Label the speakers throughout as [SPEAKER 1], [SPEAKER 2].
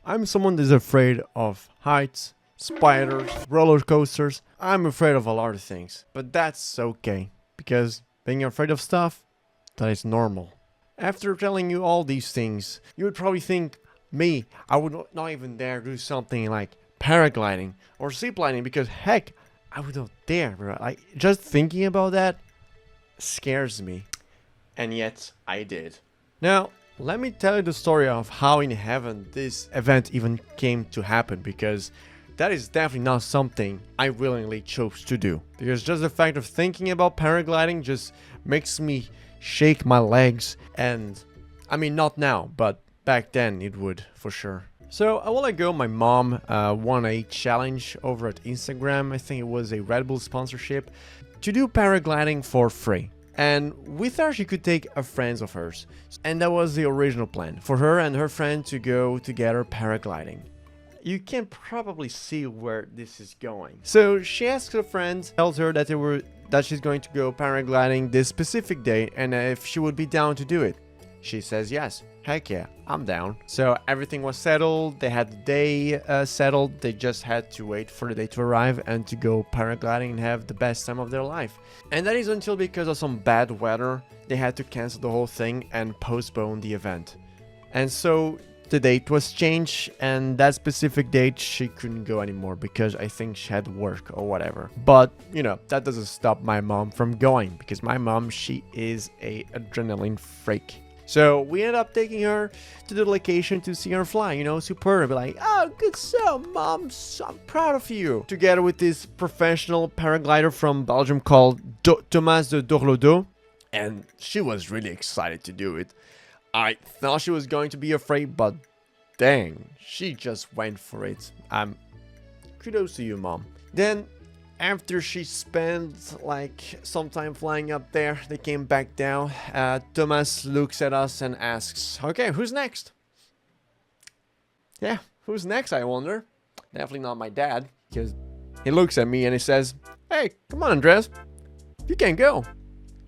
[SPEAKER 1] I'm someone that's afraid of heights, spiders, roller coasters. I'm afraid of a lot of things, but that's okay because being afraid of stuff, that is normal. After telling you all these things, you would probably think me, I would not even dare do something like paragliding or ziplining because heck, I would not dare, bro. Like, just thinking about that scares me. And yet, I did. Now, let me tell you the story of how in heaven this event even came to happen, because that is definitely not something I willingly chose to do. Because just the fact of thinking about paragliding just makes me shake my legs, and I mean not now, but back then it would for sure. So a while ago my mom won a challenge over at Instagram. I think it was a Red Bull sponsorship to do paragliding for free. And with her she could take a friend of hers. And that was the original plan, for her and her friend to go together paragliding. You can probably see where this is going. So she asks her friend, tells her that she's going to go paragliding this specific day and if she would be down to do it. She says yes. Heck yeah, I'm down. So everything was settled. They had the day settled. They just had to wait for the day to arrive and to go paragliding and have the best time of their life. And that is until, because of some bad weather, they had to cancel the whole thing and postpone the event. And so the date was changed, and that specific date she couldn't go anymore because I think she had work or whatever. But you know, that doesn't stop my mom from going, because my mom, she is a adrenaline freak. So we ended up taking her to the location to see her fly, you know, support her, be like, oh, good so, mom, so I'm proud of you. Together with this professional paraglider from Belgium called Thomas de Dorlodo, and she was really excited to do it. I thought she was going to be afraid, but dang, she just went for it. Kudos to you, mom. Then, after she spent like some time flying up there, they came back down. Thomas looks at us and asks, okay, who's next? Yeah, who's next, I wonder? Definitely not my dad, because he looks at me and he says, hey, come on, Andres, you can go.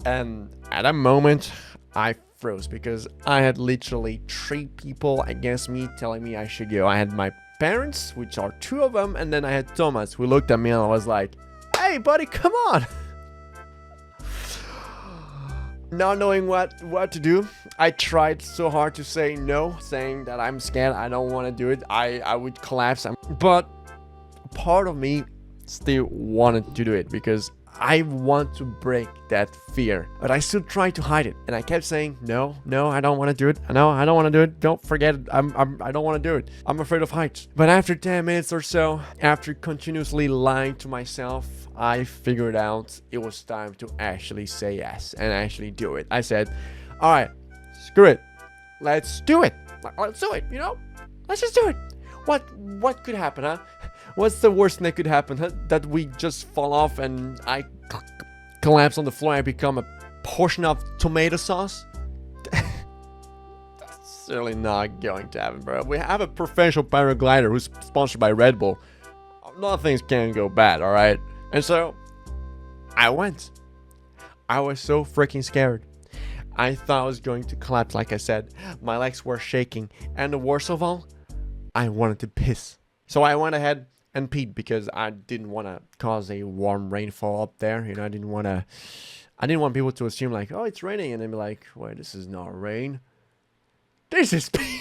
[SPEAKER 1] And at that moment, I froze, because I had literally 3 people against me telling me I should go. I had my parents, which are 2 of them, and then I had Thomas, who looked at me and I was like, hey buddy, come on. Not knowing what to do, I tried so hard to say no, saying that I'm scared, I don't want to do it, I would collapse. But part of me still wanted to do it, because I want to break that fear, but I still tried to hide it, and I kept saying no, I don't want to do it. No, I don't want to do it. Don't forget it. I don't want to do it. I'm afraid of heights. But after 10 minutes or so, after continuously lying to myself, I figured out it was time to actually say yes and actually do it. I said, all right, screw it. Let's do it. Let's do it. You know, let's just do it. What could happen, huh? What's the worst thing that could happen, huh? That we just fall off and I collapse on the floor and I become a portion of tomato sauce? That's certainly not going to happen, bro. We have a professional paraglider who's sponsored by Red Bull. Nothing can go bad, all right? And so I went. I was so freaking scared. I thought I was going to collapse, like I said. My legs were shaking, and the worst of all, I wanted to piss. So I went ahead and peed, because I didn't want to cause a warm rainfall up there. You know, I didn't want people to assume like, oh, it's raining, and then be like, wait, this is not rain. This is pee.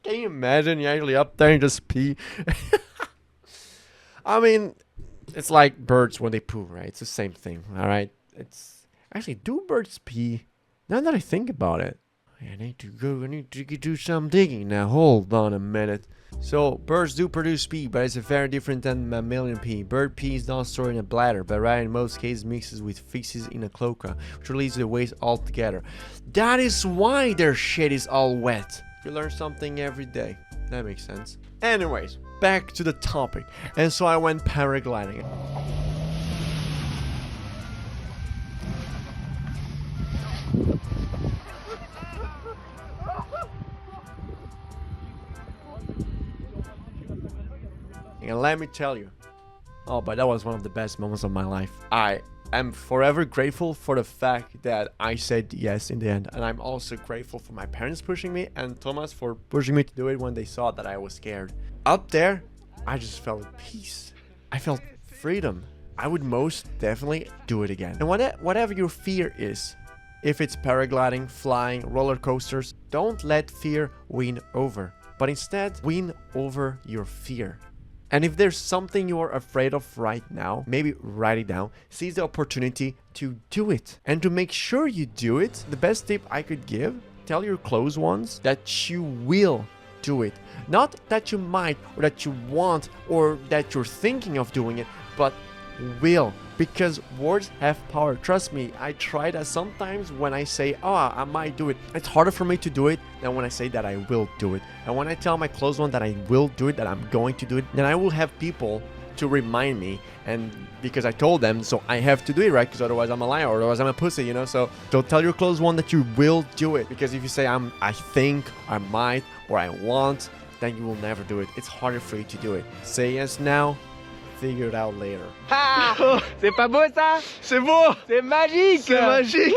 [SPEAKER 1] Can you imagine you actually up there and just pee? I mean, it's like birds when they poo, right? It's the same thing, all right? It's actually, do birds pee? Now that I think about it, I need to do some digging now. Hold on a minute. So, birds do produce pee, but it's very different than mammalian pee. Bird pee is not stored in a bladder, but rather in most cases mixes with feces in a cloaca, which releases the waste altogether. That is why their shit is all wet. You learn something every day. That makes sense. Anyways, back to the topic. And so I went paragliding. And let me tell you, oh, but that was one of the best moments of my life. I I'm forever grateful for the fact that I said yes in the end. And I'm also grateful for my parents pushing me and Thomas for pushing me to do it when they saw that I was scared. Up there, I just felt peace. I felt freedom. I would most definitely do it again. And whatever your fear is, if it's paragliding, flying, roller coasters, don't let fear win over, but instead win over your fear. And if there's something you're afraid of right now, maybe write it down, seize the opportunity to do it. And to make sure you do it, the best tip I could give, tell your close ones that you will do it. Not that you might, or that you want, or that you're thinking of doing it, but will. Because words have power. Trust me, I try that sometimes when I say, oh, I might do it. It's harder for me to do it than when I say that I will do it. And when I tell my close one that I will do it, that I'm going to do it, then I will have people to remind me. And because I told them, so I have to do it, right? Because otherwise I'm a liar, or otherwise I'm a pussy, you know? So tell your close one that you will do it. Because if you say I think, I might, or I want, then you will never do it. It's harder for you to do it. Say yes now. Figure it out later.
[SPEAKER 2] Ah, c'est pas beau ça?
[SPEAKER 3] C'est beau!
[SPEAKER 2] C'est magique!
[SPEAKER 3] C'est magique!